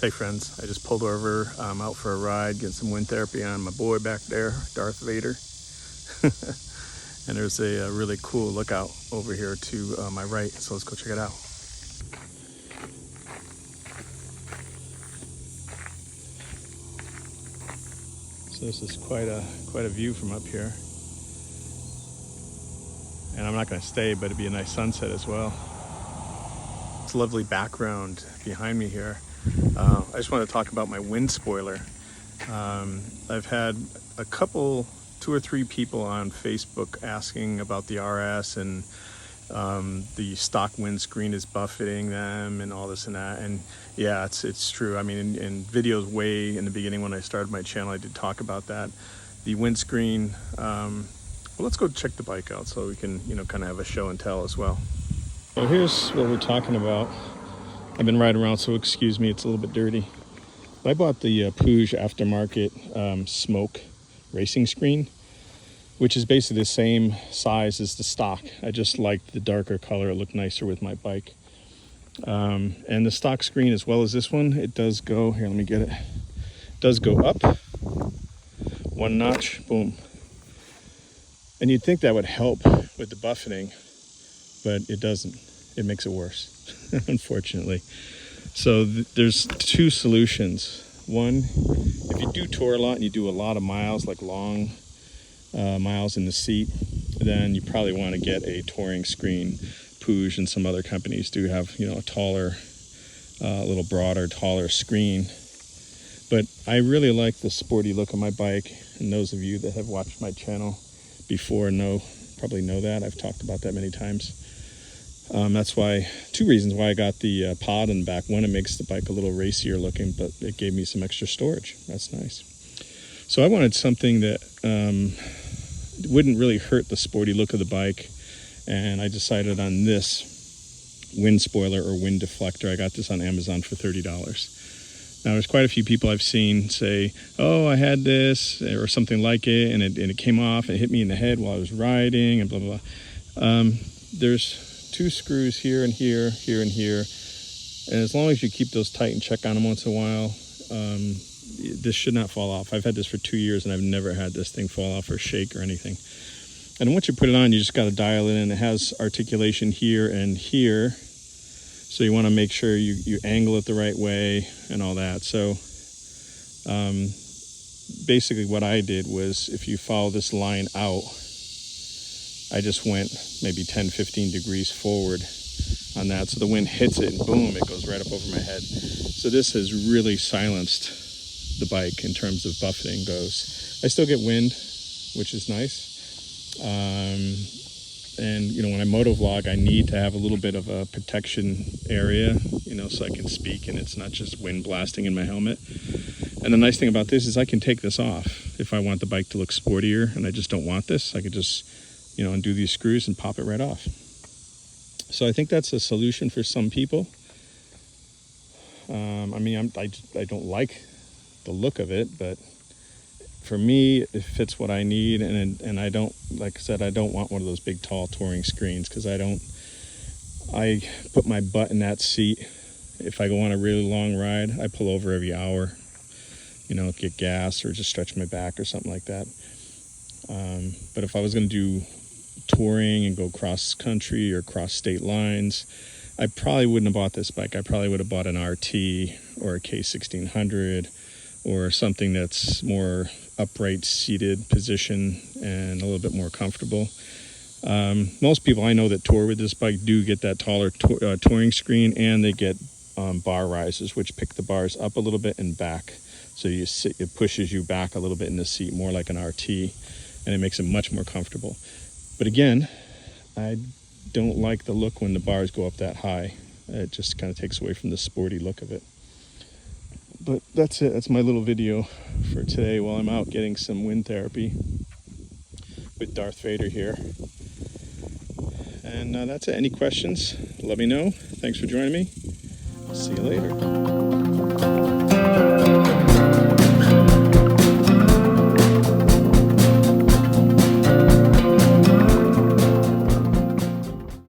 Hey friends, I just pulled over. I'm out for a ride, getting some wind therapy on my boy back there, Darth Vader. And there's a really cool lookout over here to my right, so let's go check it out. So this is quite a view from up here. And I'm not going to stay, but it'd be a nice sunset as well. It's a lovely background behind me here. I just want to talk about my wind spoiler. I've had a couple, 2 or 3 people on Facebook asking about the RS and the stock windscreen is buffeting them and all this and that. And yeah, it's true. I mean, in videos way in the beginning when I started my channel, I did talk about that. The windscreen, well, let's go check the bike out so we can, kind of have a show and tell as well. So here's what we're talking about. I've been riding around, so excuse me, it's a little bit dirty. But I bought the Puig aftermarket smoke racing screen, which is basically the same size as the stock. I just liked the darker color. It looked nicer with my bike. And the stock screen, as well as this one, it does go, here, let me get it. It does go up 1 notch, boom. And you'd think that would help with the buffeting, but it doesn't. It makes it worse, unfortunately. So there's 2 solutions. One, if you do tour a lot and you do a lot of miles, like long miles in the seat, then you probably want to get a touring screen. Puig and some other companies do have, a taller, a little broader, taller screen. But I really like the sporty look of my bike, and those of you that have watched my channel before probably know that. I've talked about that many times. That's why, 2 reasons why I got the pod in the back. One, it makes the bike a little racier looking, but it gave me some extra storage. That's nice. So I wanted something that wouldn't really hurt the sporty look of the bike, and I decided on this wind spoiler or wind deflector. I got this on Amazon for $30. Now, there's quite a few people I've seen say, oh, I had this or something like it, and it came off and it hit me in the head while I was riding and blah, blah, blah. There's 2 screws here and here, here and here. And as long as you keep those tight and check on them once in a while, this should not fall off. I've had this for 2 years and I've never had this thing fall off or shake or anything. And once you put it on, you just got to dial it in. It has articulation here and here. So you want to make sure you angle it the right way and all that. So basically what I did was, if you follow this line out, I just went maybe 10-15 degrees forward on that. So the wind hits it and boom, it goes right up over my head. So this has really silenced the bike in terms of buffeting goes. I still get wind, which is nice. And when I motovlog, I need to have a little bit of a protection area, so I can speak and it's not just wind blasting in my helmet. And the nice thing about this is I can take this off if I want the bike to look sportier and I just don't want this. I could just undo these screws and pop it right off. So I think that's a solution for some people. I don't like the look of it, but for me, it fits what I need. And I don't, like I said, I don't want one of those big, tall touring screens because I put my butt in that seat. If I go on a really long ride, I pull over every hour, get gas or just stretch my back or something like that. But if I was going to do touring and go cross country or cross state lines, I probably wouldn't have bought this bike. I probably would have bought an RT or a K1600 or something that's more upright seated position and a little bit more comfortable. Most people I know that tour with this bike do get that taller touring screen, and they get bar risers, which pick the bars up a little bit and back. So it pushes you back a little bit in the seat, more like an RT, and it makes it much more comfortable. But again, I don't like the look when the bars go up that high. It just kind of takes away from the sporty look of it. But that's it. That's my little video for today while I'm out getting some wind therapy with Darth Vader here. And that's it. Any questions, let me know. Thanks for joining me. See you later.